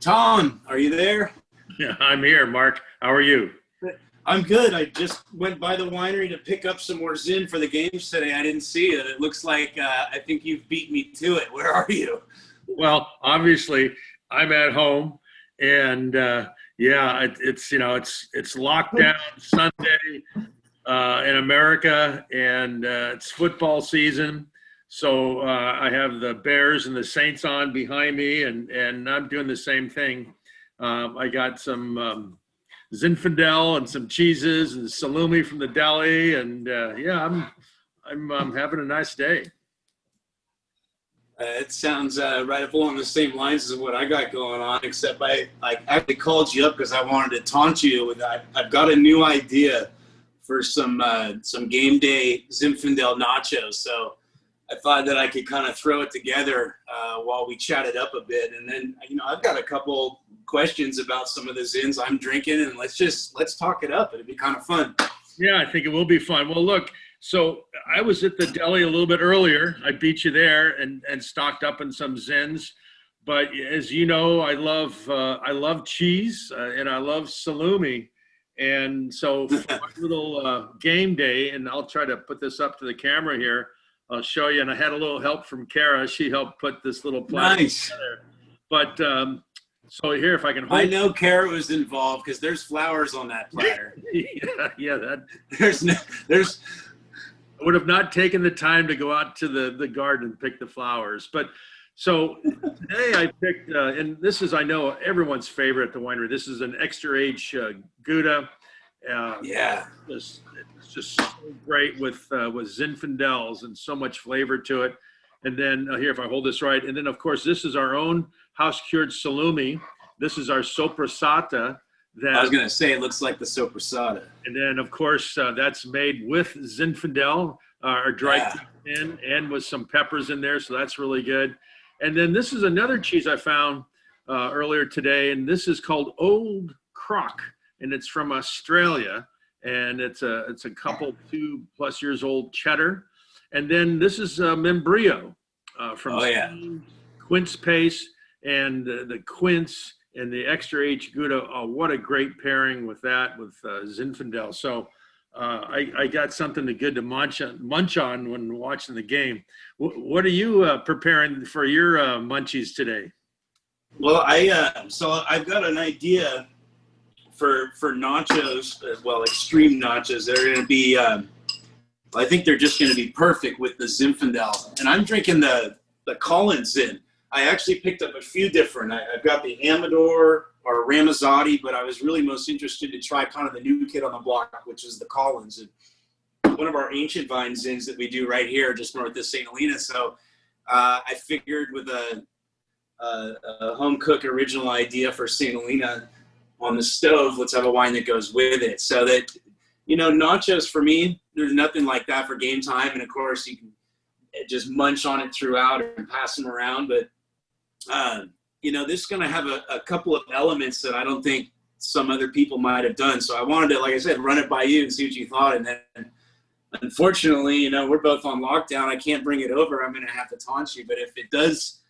Tom, are you there? Yeah, I'm here, Mark. How are you? I'm good. I just went by the winery to pick up some more ZIN for the games today. I didn't see it. It looks like I think you've beat me to it. Where are you? Well, obviously, I'm at home, and it's lockdown Sunday in America, and it's football season. So I have the Bears and the Saints on behind me, and I'm doing the same thing. I got some Zinfandel and some cheeses and salumi from the deli, and I'm having a nice day. It sounds right along the same lines as what I got going on, except I actually called you up because I wanted to taunt you with I've got a new idea for some game day Zinfandel nachos. So I thought that I could kind of throw it together while we chatted up a bit. And then, I've got a couple questions about some of the ZINs I'm drinking, and let's talk it up. It'd be kind of fun. Yeah, I think it will be fun. Well, look, so I was at the deli a little bit earlier. I beat you there and stocked up on some ZINs. But as you know, I love cheese and I love salumi. And so for a little game day, and I'll try to put this up to the camera here. I'll show you. And I had a little help from Kara. She helped put this little platter together. But so here, if I can hold. I know Kara was involved because there's flowers on that platter. That. There's. I would have not taken the time to go out to the garden and pick the flowers. But so today I picked, and this is, I know, everyone's favorite at the winery. This is an extra age Gouda. It's just so great with Zinfandels and so much flavor to it. And then here, if I hold this right, and then of course this is our own house cured salumi. This is our sopressata. I was gonna say it looks like the sopressata. And then of course that's made with Zinfandel, our dry in, and with some peppers in there, so that's really good. And then this is another cheese I found earlier today, and this is called Old Croc, and it's from Australia. And it's a couple 2+ years old cheddar. And then this is Membrillo from Spain, quince paste, and the quince and the extra H Gouda. Oh, what a great pairing with that, with Zinfandel. So I got something good to munch on when watching the game. What are you preparing for your munchies today? Well, so I've got an idea for nachos, extreme nachos. They're going to be, I think they're just going to be perfect with the Zinfandel. And I'm drinking the Collins Zin. I actually picked up a few different. I've got the Amador or Ramazzotti, but I was really most interested to try kind of the new kid on the block, which is the Collins. And one of our ancient vine Zins that we do right here just north of St. Helena. So I figured with a home cook original idea for St. Helena, on the stove, let's have a wine that goes with it. So that, nachos for me, there's nothing like that for game time. And of course you can just munch on it throughout and pass them around. But, this is going to have a couple of elements that I don't think some other people might have done. So I wanted to, like I said, run it by you and see what you thought. And then unfortunately, we're both on lockdown. I can't bring it over. I'm going to have to taunt you. But if it does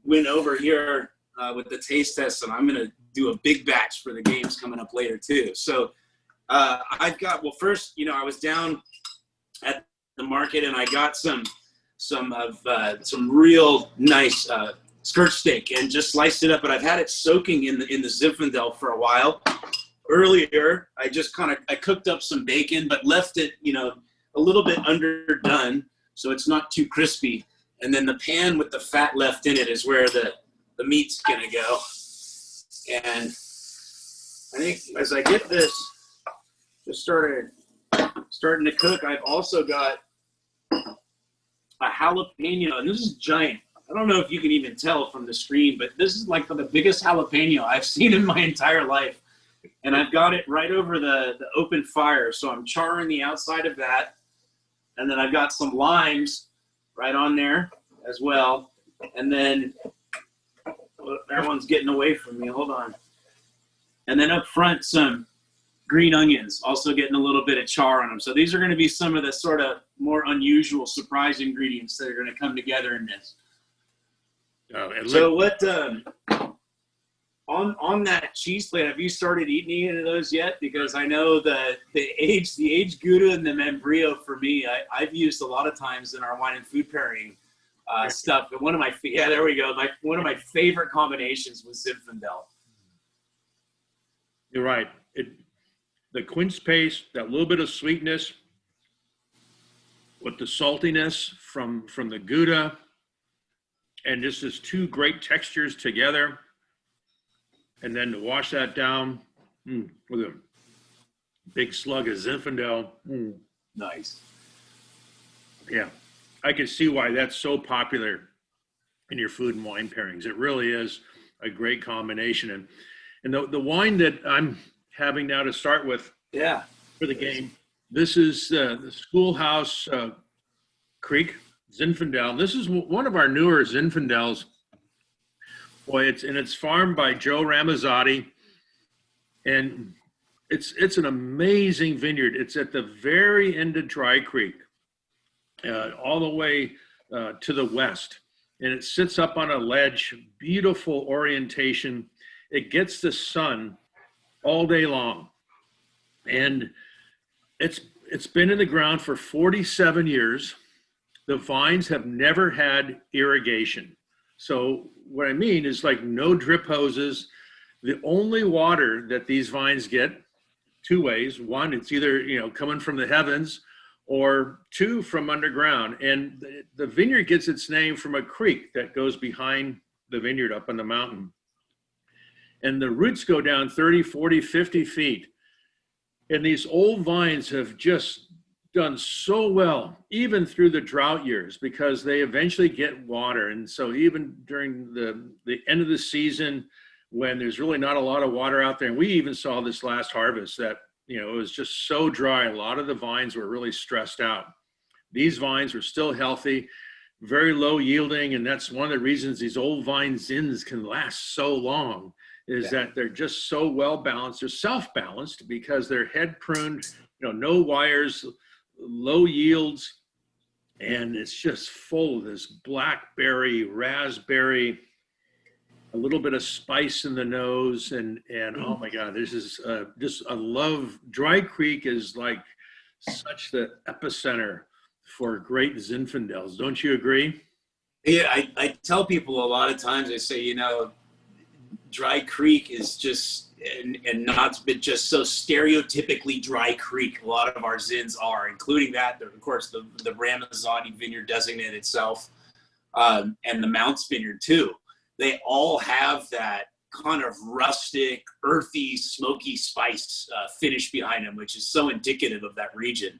win over here with the taste test, then I'm going to do a big batch for the games coming up later too. So I've got, first, I was down at the market and I got some real nice skirt steak and just sliced it up. But I've had it soaking in the Zinfandel for a while. Earlier, I just I cooked up some bacon, but left it, a little bit underdone so it's not too crispy. And then the pan with the fat left in it is where the meat's gonna go. And I think as I get this just starting to cook, I've also got a jalapeno, and this is giant. I don't know if you can even tell from the screen, but this is like the biggest jalapeno I've seen in my entire life. And I've got it right over the open fire. So I'm charring the outside of that. And then I've got some limes right on there as well. And then that one's getting away from me. Hold on. And then up front, some green onions, also getting a little bit of char on them. So these are going to be some of the sort of more unusual surprise ingredients that are going to come together in this. So on that cheese plate, have you started eating any of those yet? Because I know that the aged Gouda and the Membrillo for me, I've used a lot of times in our wine and food pairing stuff. But one of my there we go. One of my favorite combinations was Zinfandel. You're right. The quince paste, that little bit of sweetness with the saltiness from the Gouda, and just this two great textures together. And then to wash that down with a big slug of Zinfandel. Nice. Yeah, I can see why that's so popular in your food and wine pairings. It really is a great combination. And the wine that I'm having now to start with for the game, this is the Schoolhouse Creek Zinfandel. This is one of our newer Zinfandels. Boy, it's farmed by Joe Ramazzotti, and it's an amazing vineyard. It's at the very end of Dry Creek, all the way to the west, and it sits up on a ledge, beautiful orientation. It gets the sun all day long, and it's been in the ground for 47 years. The vines have never had irrigation. So what I mean is like no drip hoses. The only water that these vines get, two ways. One, it's either, coming from the heavens, or two, from underground. And the vineyard gets its name from a creek that goes behind the vineyard up on the mountain. And the roots go down 30, 40, 50 feet. And these old vines have just done so well, even through the drought years, because they eventually get water. And so even during the end of the season, when there's really not a lot of water out there, and we even saw this last harvest that, it was just so dry. A lot of the vines were really stressed out. These vines were still healthy, very low yielding. And that's one of the reasons these old vine ZINs can last so long, is that they're just so well balanced. They're self-balanced because they're head pruned, no wires, low yields, and it's just full of this blackberry, raspberry, a little bit of spice in the nose, and oh my God, this is just, I love. Dry Creek is like such the epicenter for great Zinfandels. Don't you agree? Yeah, I tell people a lot of times, I say, Dry Creek is just, and not just so stereotypically Dry Creek. A lot of our ZINs are, including that, of course, the Ramazzotti Vineyard designate itself, and the Mounts Vineyard too. They all have that kind of rustic, earthy, smoky spice finish behind them, which is so indicative of that region,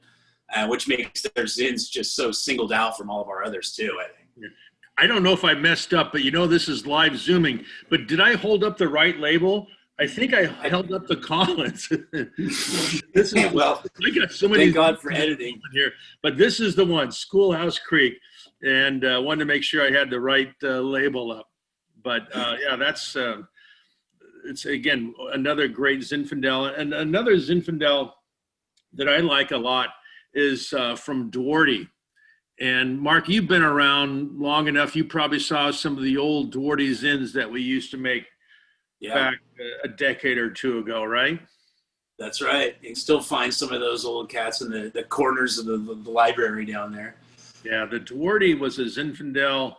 which makes their ZINs just so singled out from all of our others too, I think. Yeah. I don't know if I messed up, but this is live Zooming, but did I hold up the right label? I think I held up the Collins. This is, well, I got so many. Thank God for editing here, but this is the one, Schoolhouse Creek, and wanted to make sure I had the right label up. But yeah, that's it's again another great Zinfandel, and another Zinfandel that I like a lot is from Duarte. And Mark, you've been around long enough. You probably saw some of the old Duarte ZINs that we used to make back a decade or two ago, right? That's right. You can still find some of those old cats in the corners of the library down there. Yeah, the Duarte was a Zinfandel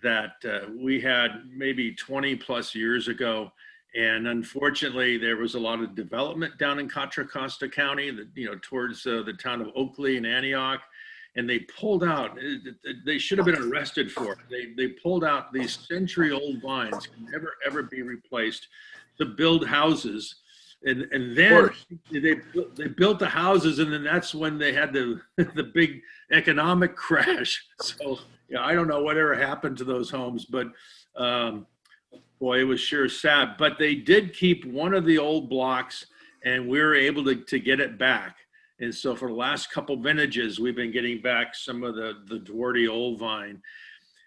that we had maybe 20 plus years ago. And unfortunately, there was a lot of development down in Contra Costa County, towards the town of Oakley and Antioch. And they pulled out, they should have been arrested for it. They pulled out these century-old vines, can never, ever be replaced, to build houses. And then they built the houses, and then that's when they had the big economic crash. So, I don't know whatever happened to those homes, but boy, it was sure sad. But they did keep one of the old blocks, and we were able to get it back. And so for the last couple vintages, we've been getting back some of the Duarte old vine.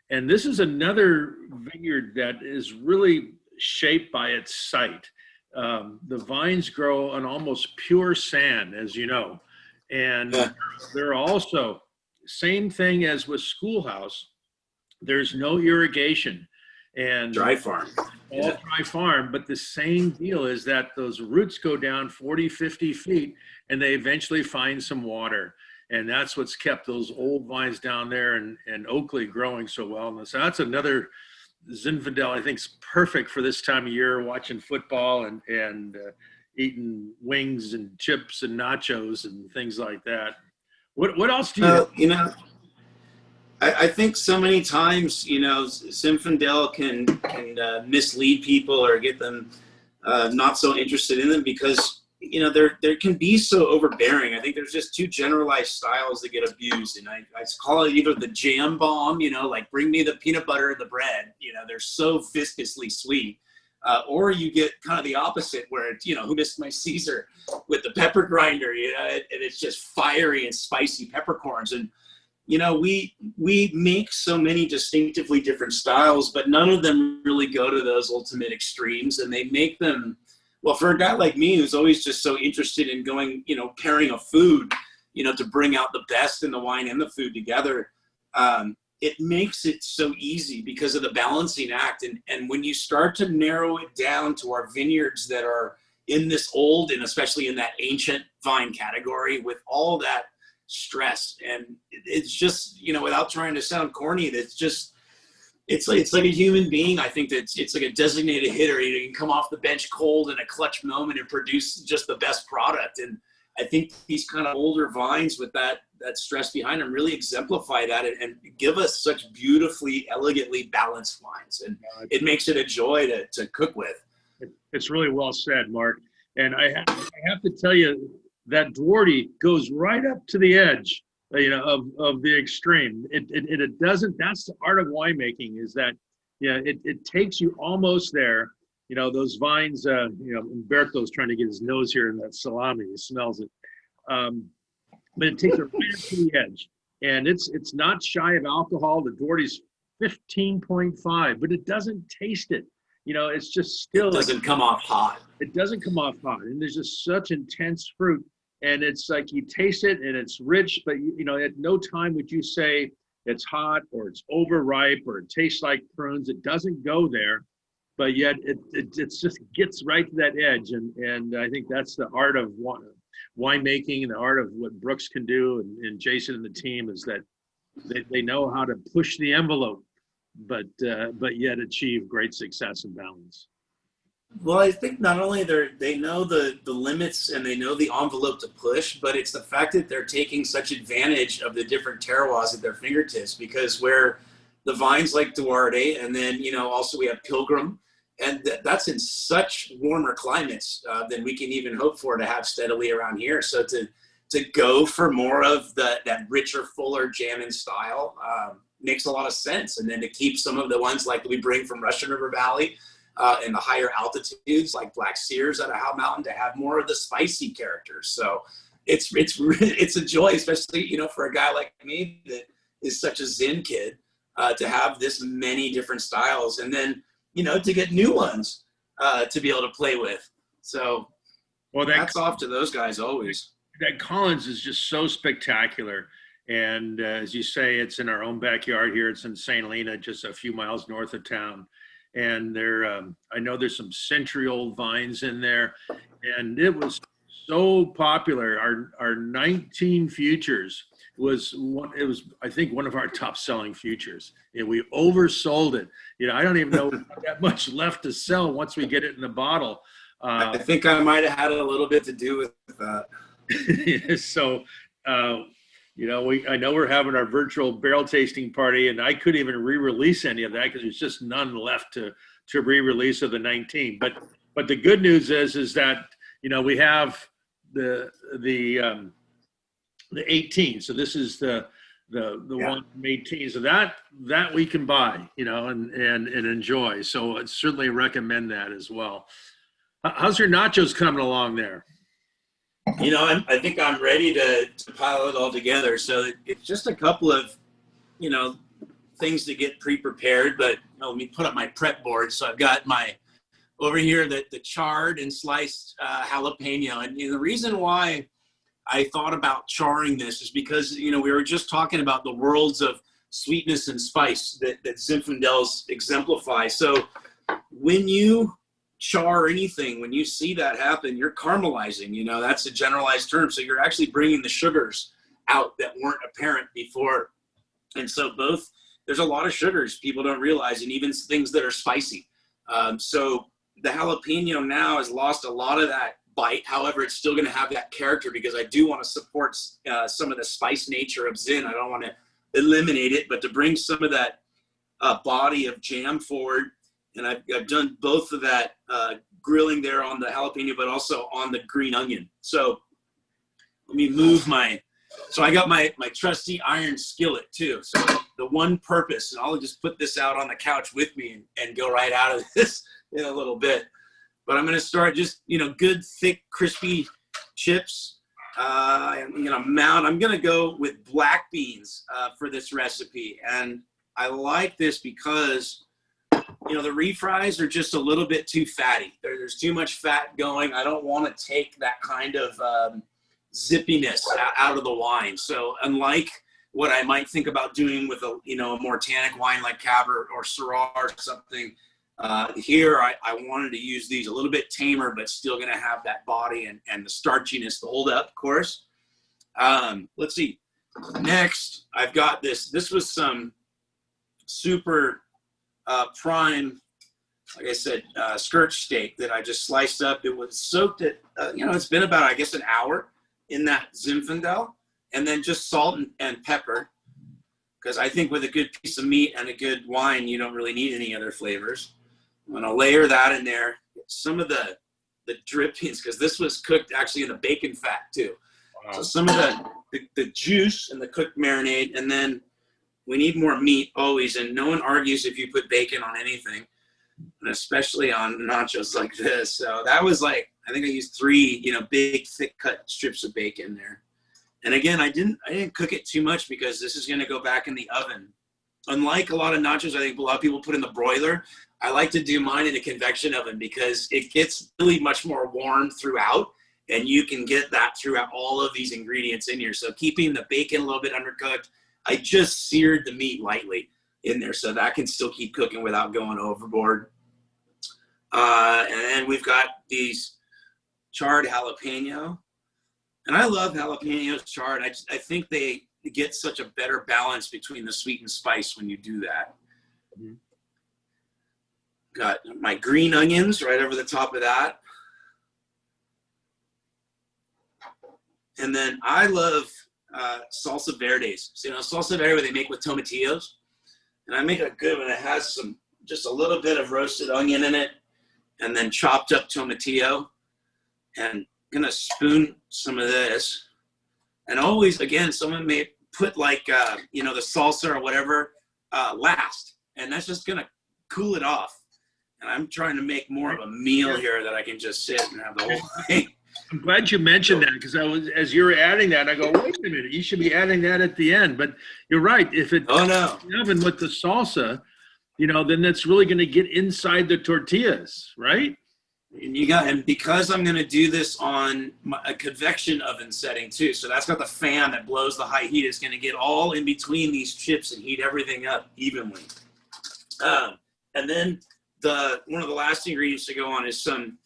And this is another vineyard that is really shaped by its site. The vines grow on almost pure sand, as you know. And they're also, same thing as with Schoolhouse, there's no irrigation. and dry farm. All dry farm, but the same deal is that those roots go down 40, 50 feet and they eventually find some water. And that's what's kept those old vines down there and Oakley growing so well. And so that's another Zinfandel I think is perfect for this time of year, watching football and eating wings and chips and nachos and things like that. What else do you you know, I think so many times, you know, Zinfandel can mislead people or get them not so interested in them because, you know, there can be so overbearing. I think there's just two generalized styles that get abused. And I call it either the jam bomb, you know, like bring me the peanut butter and the bread, you know, they're so viscously sweet. Or you get kind of the opposite where it's, you know, who missed my Caesar with the pepper grinder, you know, and it's just fiery and spicy peppercorns. And, you know, we make so many distinctively different styles, but none of them really go to those ultimate extremes. And they make them, well, for a guy like me who's always just so interested in going, you know, pairing a food, you know, to bring out the best in the wine and the food together, it makes it so easy because of the balancing act. And when you start to narrow it down to our vineyards that are in this old and especially in that ancient vine category with all that stress, and it's just, you know, without trying to sound corny, that's just, it's like a human being. I think that it's like a designated hitter. You can come off the bench cold in a clutch moment and produce just the best product. And I think these kind of older vines with that stress behind them really exemplify that and give us such beautifully, elegantly balanced wines. And it makes it a joy to cook with. It's really well said, Mark. And I have to tell you that Dwardy goes right up to the edge, you know, of the extreme. It doesn't. That's the art of winemaking. Is that, yeah, it takes you almost there. You know, those vines. You know, Umberto's trying to get his nose here in that salami. He smells it. But it takes it right up to the edge, and it's not shy of alcohol. The Dwardy's 15.5, but it doesn't taste it. You know, it's just still. It doesn't come off hot. It doesn't come off hot, and there's just such intense fruit. And it's like you taste it and it's rich, but you know, at no time would you say it's hot or it's overripe or it tastes like prunes. It doesn't go there, but yet it just gets right to that edge. And I think that's the art of winemaking and the art of what Brooks can do and Jason and the team is that they know how to push the envelope, but yet achieve great success and balance. Well, I think not only they know the limits and they know the envelope to push, but it's the fact that they're taking such advantage of the different terroirs at their fingertips, because where the vines like Duarte, and then, you know, also we have Pilgrim, and that's in such warmer climates than we can even hope for to have steadily around here. So to go for more of that richer, fuller Jammin style makes a lot of sense. And then to keep some of the ones like we bring from Russian River Valley, in the higher altitudes like Black Sears out of Howe Mountain to have more of the spicy characters. So it's a joy, especially, you know, for a guy like me that is such a Zin kid, to have this many different styles, and then, you know, to get new ones to be able to play with. So well, that's off to those guys always. That Collins is just so spectacular. And as you say, it's in our own backyard here. It's in St. Helena, just a few miles north of town. And I know there's some century-old vines in there, and it was so popular. Our 19 Futures was I think one of our top-selling futures, and we oversold it. You know, I don't even know that much left to sell once we get it in the bottle. I think I might have had a little bit to do with that. So. You know, I know we're having our virtual barrel tasting party, and I couldn't even re-release any of that because there's just none left to re-release of the 19. But the good news is that, you know, we have the 18. So this is the one from 18. So that we can buy, you know, and enjoy. So I'd certainly recommend that as well. How's your nachos coming along there? You know, I think I'm ready to pile it all together. So it's just a couple of, you know, things to get pre-prepared. But, you know, let me put up my prep board. So I've got over here, the charred and sliced jalapeno. And, you know, the reason why I thought about charring this is because, you know, we were just talking about the worlds of sweetness and spice that Zinfandels exemplify. So when you char anything, when you see that happen, you're caramelizing, you know, that's a generalized term. So you're actually bringing the sugars out that weren't apparent before. And so there's a lot of sugars people don't realize, and even things that are spicy. So the jalapeno now has lost a lot of that bite. However, it's still going to have that character because I do want to support some of the spice nature of Zin. I don't want to eliminate it, but to bring some of that body of jam forward. And I've done both of that grilling there on the jalapeno, but also on the green onion. So let me move so I got my trusty iron skillet too. So the one purpose, and I'll just put this out on the couch with me and go right out of this in a little bit. But I'm going to start just, you know, good, thick, crispy chips. I'm going to go with black beans for this recipe. And I like this because, you know, the refries are just a little bit too fatty. There's too much fat going. I don't want to take that kind of zippiness out of the wine. So unlike what I might think about doing with a more tannic wine like Cab or Syrah or something, here I wanted to use these a little bit tamer, but still going to have that body and the starchiness to hold up, of course. Let's see. Next, I've got this. This was some super prime, like I said, skirt steak that I just sliced up. It was soaked at, it's been about, I guess, an hour in that Zinfandel, and then just salt and pepper, because I think with a good piece of meat and a good wine, you don't really need any other flavors. I'm going to layer that in there. Some of the drippings, because this was cooked actually in the bacon fat too. Wow. So some of the juice and the cooked marinade, and then we need more meat always, and no one argues if you put bacon on anything, and especially on nachos like this. So that was like, I think I used 3, big thick cut strips of bacon there. And again, I didn't cook it too much because this is going to go back in the oven. Unlike a lot of nachos, I think a lot of people put in the broiler. I like to do mine in a convection oven because it gets really much more warm throughout, and you can get that throughout all of these ingredients in here. So keeping the bacon a little bit undercooked, I just seared the meat lightly in there so that can still keep cooking without going overboard. And then we've got these charred jalapeno. And I love jalapenos charred. I think they get such a better balance between the sweet and spice when you do that. Mm-hmm. Got my green onions right over the top of that. And then I love salsa verdes. So, salsa verde they make with tomatillos. And I make a good one that has just a little bit of roasted onion in it, and then chopped up tomatillo. And I'm gonna spoon some of this. And always, again, someone may put like, the salsa or whatever last. And that's just gonna cool it off. And I'm trying to make more of a meal here that I can just sit and have the whole thing. I'm glad you mentioned that, because as you were adding that, I go, wait a minute, you should be adding that at the end. But you're right. If it's in the oven with the salsa, then that's really going to get inside the tortillas, right? And because I'm going to do this on a convection oven setting too, so that's got the fan that blows the high heat. It's going to get all in between these chips and heat everything up evenly. And then one of the last ingredients to go on is some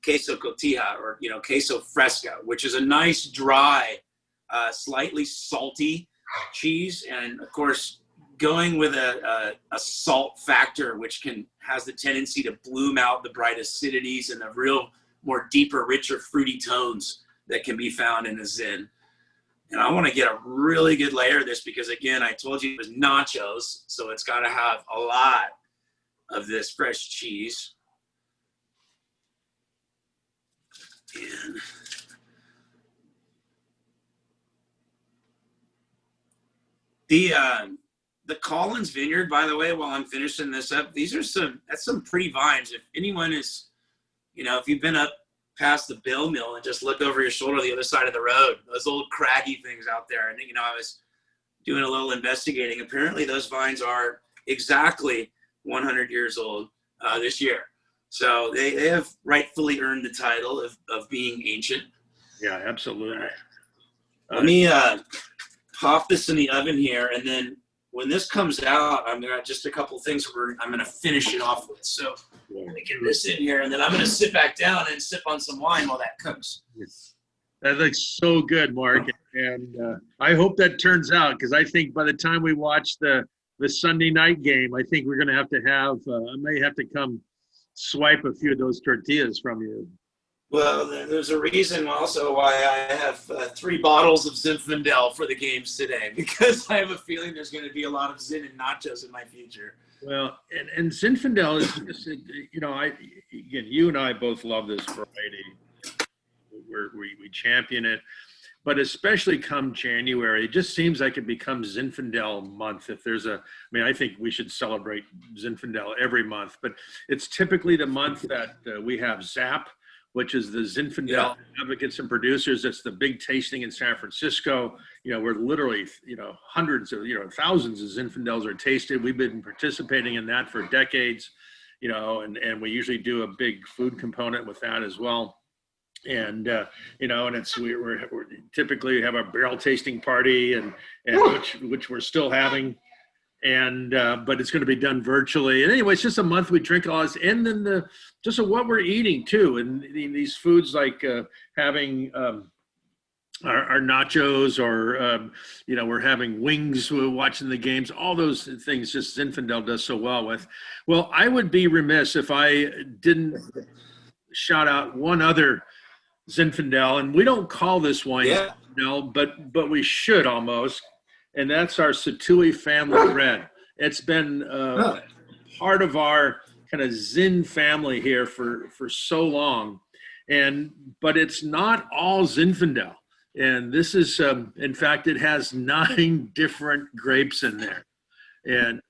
queso cotija, or queso fresca, which is a nice dry, slightly salty cheese, and of course going with a salt factor, which has the tendency to bloom out the bright acidities and the real more deeper, richer, fruity tones that can be found in a Zin. And I want to get a really good layer of this because, again, I told you it was nachos, so it's got to have a lot of this fresh cheese. And the Collins Vineyard, by the way, while I'm finishing this up, that's some pretty vines. If anyone is, if you've been up past the Bill Mill and just look over your shoulder the other side of the road, those old craggy things out there. And, I was doing a little investigating. Apparently those vines are exactly 100 years old this year. So they have rightfully earned the title of being ancient. Yeah, absolutely. Let me pop this in the oven here, and then when this comes out, I'm gonna just a couple things I'm gonna finish it off with. So let me get this in here, and then I'm gonna sit back down and sip on some wine while that cooks. That looks so good, Mark, and I hope that turns out, because I think by the time we watch the Sunday night game, I think we're gonna have to have I may have to come swipe a few of those tortillas from you. Well, there's a reason also why I have 3 bottles of Zinfandel for the games today, because I have a feeling there's going to be a lot of Zin and nachos in my future. Well, and Zinfandel is just, you know, again, you and I both love this variety. We champion it, but especially come January, it just seems like it becomes Zinfandel month. If there's I mean, I think we should celebrate Zinfandel every month, but it's typically the month that we have ZAP, which is the Zinfandel Advocates and Producers. It's the big tasting in San Francisco. You know, we're literally, you know, hundreds of, you know, thousands of Zinfandels are tasted. We've been participating in that for decades, you know, and we usually do a big food component with that as well. And, you know, and it's, we're typically have a barrel tasting party and which we're still having. And but it's going to be done virtually. And anyway, it's just a month we drink all this, and then just what we're eating too, and these foods like having our nachos, or you know, we're having wings, we're watching the games, all those things. Just Zinfandel does so well with. Well, I would be remiss if I didn't shout out one other Zinfandel, and we don't call this wine Zinfandel, but we should almost. And that's our Sattui family red. It's been part of our kind of Zin family here for so long. But it's not all Zinfandel. And this is, in fact, it has 9 different grapes in there. And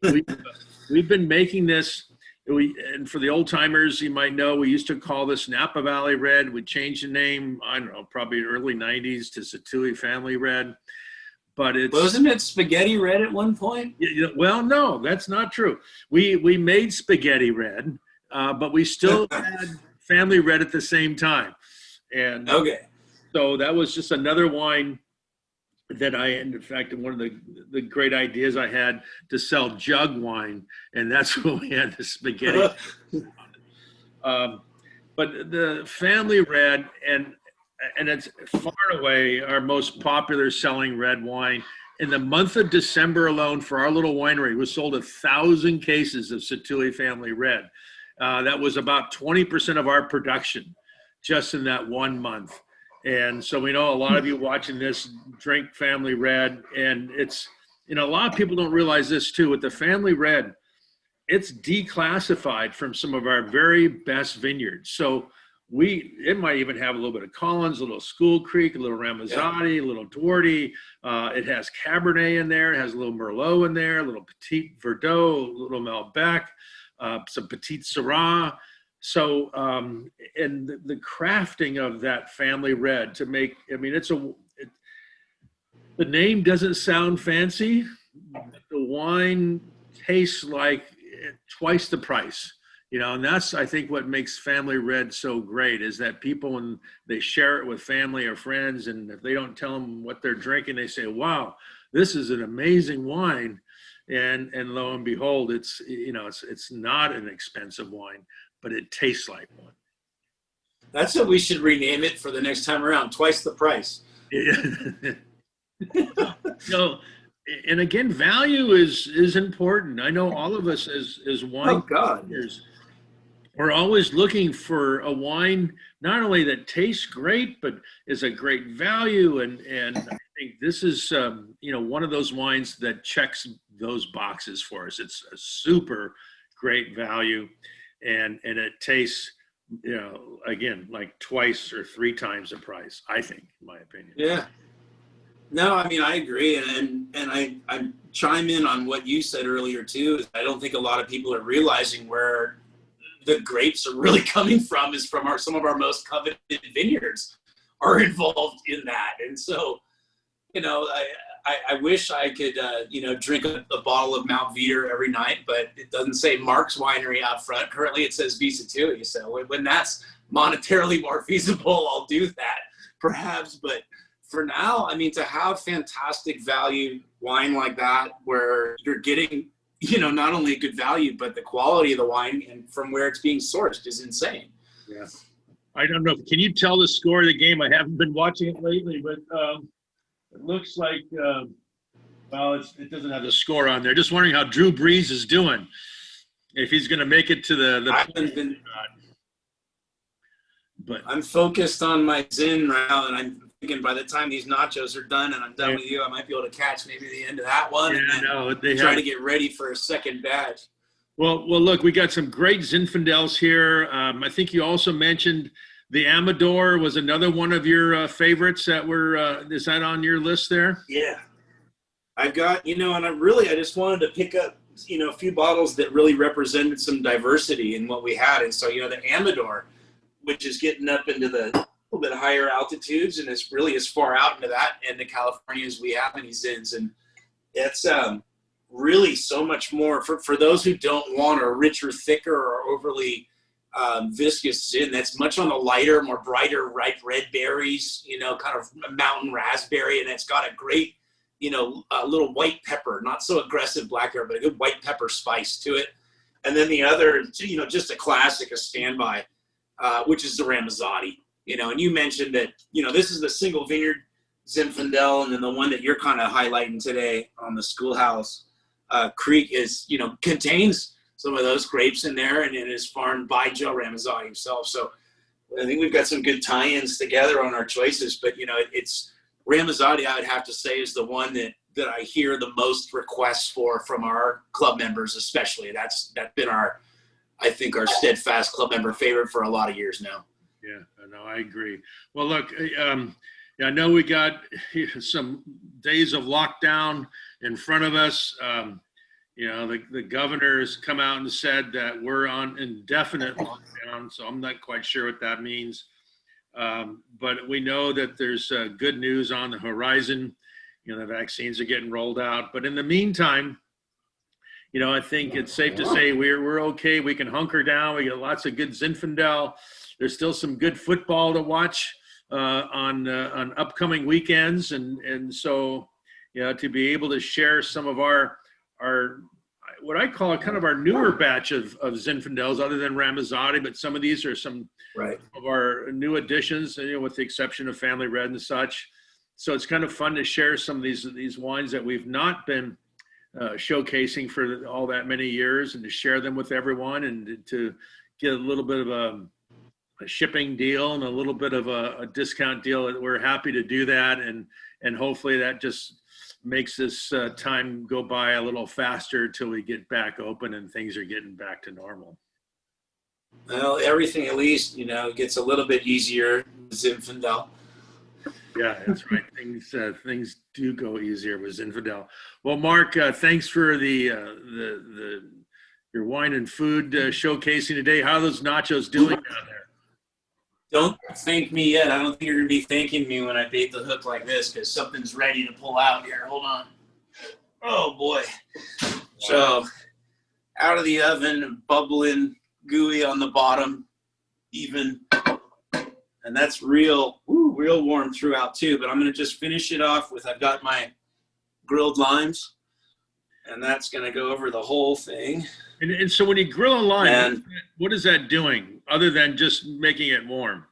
we've been making this, and for the old timers, you might know, we used to call this Napa Valley Red. We changed the name, I don't know, probably early 90s to Sattui Family Red. But wasn't it spaghetti red at one point? Well, no, that's not true. We made spaghetti red, but we still had family red at the same time. And so that was just another wine that in fact, one of the great ideas I had to sell jug wine, and that's when we had the spaghetti. But the family red, and it's far and away our most popular selling red wine. In the month of December alone, for our little winery, we sold 1,000 cases of Sattui Family Red. That was about 20% of our production just in that 1 month. And so we know a lot of you watching this drink Family Red, and it's, you know, a lot of people don't realize this too. With the Family Red, it's declassified from some of our very best vineyards. So it might even have a little bit of Collins, a little School Creek, a little Ramazzotti, a little Duarte. It has Cabernet in there. It has a little Merlot in there, a little Petit Verdot, a little Malbec, some Petit Syrah. So, and the crafting of that family red to make, I mean, the name doesn't sound fancy. The wine tastes like twice the price. You know, and that's, I think, what makes Family Red so great, is that people, when they share it with family or friends, and if they don't tell them what they're drinking, they say, wow, this is an amazing wine. And lo and behold, it's, you know, it's not an expensive wine, but it tastes like one. That's what we should rename it for the next time around, twice the price. So, and again, value is important. I know all of us as wine drinkers, we're always looking for a wine not only that tastes great, but is a great value. And I think this is, you know, one of those wines that checks those boxes for us. It's a super great value, and it tastes, you know, again, like 2 or 3 times the price, I think, in my opinion. Yeah. No, I mean, I agree. And I chime in on what you said earlier too, is I don't think a lot of people are realizing where the grapes are really coming from, is from some of our most coveted vineyards are involved in that. And so, you know, I wish I could, you know, drink a bottle of Mount Veeder every night, but it doesn't say Marc's Winery out front. Currently it says Sattui. So when that's monetarily more feasible, I'll do that perhaps. But for now, I mean, to have fantastic value wine like that, where you're getting, you know, not only good value, but the quality of the wine and from where it's being sourced is insane. Yeah. I don't know. Can you tell the score of the game? I haven't been watching it lately, but it looks like, well, it doesn't have the score on there. Just wondering how Drew Brees is doing. If he's going to make it to the but I'm focused on my ZIN right now, and I'm thinking by the time these nachos are done and I'm done with you, I might be able to catch maybe the end of that one and then try to get ready for a second batch. Well, look, we got some great Zinfandels here. I think you also mentioned the Amador was another one of your favorites that were, is that on your list there? Yeah. I've got, you know, and I just wanted to pick up, you know, a few bottles that really represented some diversity in what we had. And so, you know, the Amador, which is getting up into the little bit higher altitudes, and it's really as far out into that end of California as we have any ZINs. And it's really so much more for those who don't want a richer, thicker, or overly viscous ZIN. That's much on the lighter, more brighter, ripe red berries, you know, kind of mountain raspberry. And it's got a great, you know, a little white pepper, not so aggressive black pepper, but a good white pepper spice to it. And then the other, you know, just a classic, a standby, which is the Ramazzotti, you know. And you mentioned that, you know, this is the single vineyard Zinfandel, and then the one that you're kind of highlighting today on the Schoolhouse Creek is, you know, contains some of those grapes in there, and it is farmed by Joe Ramazzotti himself. So I think we've got some good tie-ins together on our choices. But, you know, it's Ramazzotti, I would have to say, is the one that I hear the most requests for from our club members, especially. That's been I think our steadfast club member favorite for a lot of years now. Yeah, no, I agree. Well, look, I know we got some days of lockdown in front of us. You know, the governor has come out and said that we're on indefinite lockdown, so I'm not quite sure what that means. But we know that there's good news on the horizon. You know, the vaccines are getting rolled out. But in the meantime, you know, I think it's safe to say we're okay. We can hunker down. We got lots of good Zinfandel. There's still some good football to watch on upcoming weekends, and so, you know, to be able to share some of our what I call kind of our newer batch of Zinfandels, other than Ramazzotti, but some of these are some of our new additions, you know, with the exception of Family Red and such. So it's kind of fun to share some of these wines that we've not been showcasing for all that many years, and to share them with everyone, and to get a little bit of a shipping deal and a little bit of a discount deal. We're happy to do that, and hopefully that just makes this time go by a little faster till we get back open and things are getting back to normal. Well, everything at least, you know, gets a little bit easier with Zinfandel. Yeah, that's right. Things do go easier with Zinfandel. Well, Mark, thanks for your wine and food showcasing today. How are those nachos doing down there? Don't thank me yet. I don't think you're going to be thanking me when I bait the hook like this, because something's ready to pull out here. Hold on. Oh, boy. Wow. So, out of the oven, bubbling, gooey on the bottom, even. And that's real warm throughout, too. But I'm going to just finish it off with, I've got my grilled limes, and that's going to go over the whole thing. And so when you grill a lime, what is that doing other than just making it warm?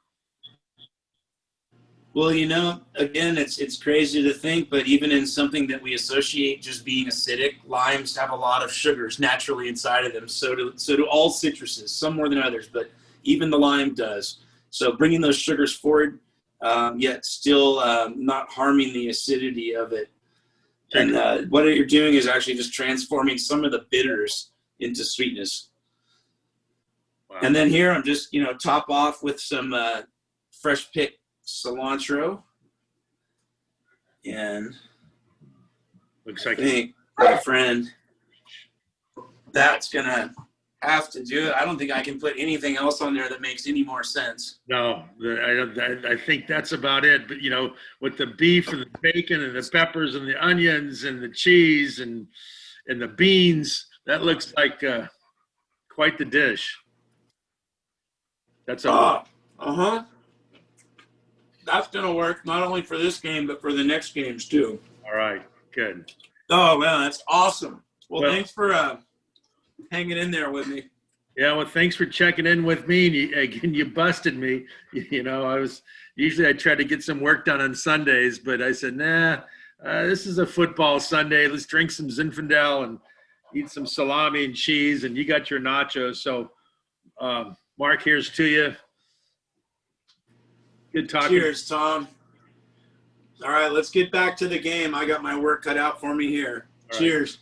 Well, you know, again, it's crazy to think, but even in something that we associate just being acidic, limes have a lot of sugars naturally inside of them. So do all citruses, some more than others, but even the lime does. So bringing those sugars forward, yet still not harming the acidity of it. And what you're doing is actually just transforming some of the bitters into sweetness. Wow. And then here I'm just, you know, top off with some fresh picked cilantro. And looks like, I think, my friend, that's going to have to do it. I don't think I can put anything else on there that makes any more sense. No, I think that's about it. But, you know, with the beef and the bacon and the peppers and the onions and the cheese and the beans, that looks like quite the dish. That's that's going to work not only for this game, but for the next games too. All right, good. Oh, man, that's awesome. Well, thanks for hanging in there with me. Yeah, well, thanks for checking in with me. And you busted me. You know, usually I try to get some work done on Sundays, but I said, nah, this is a football Sunday. Let's drink some Zinfandel and eat some salami and cheese, and you got your nachos. So, Mark, here's to you. Good talking. Cheers, Tom. All right, let's get back to the game. I got my work cut out for me here. Cheers.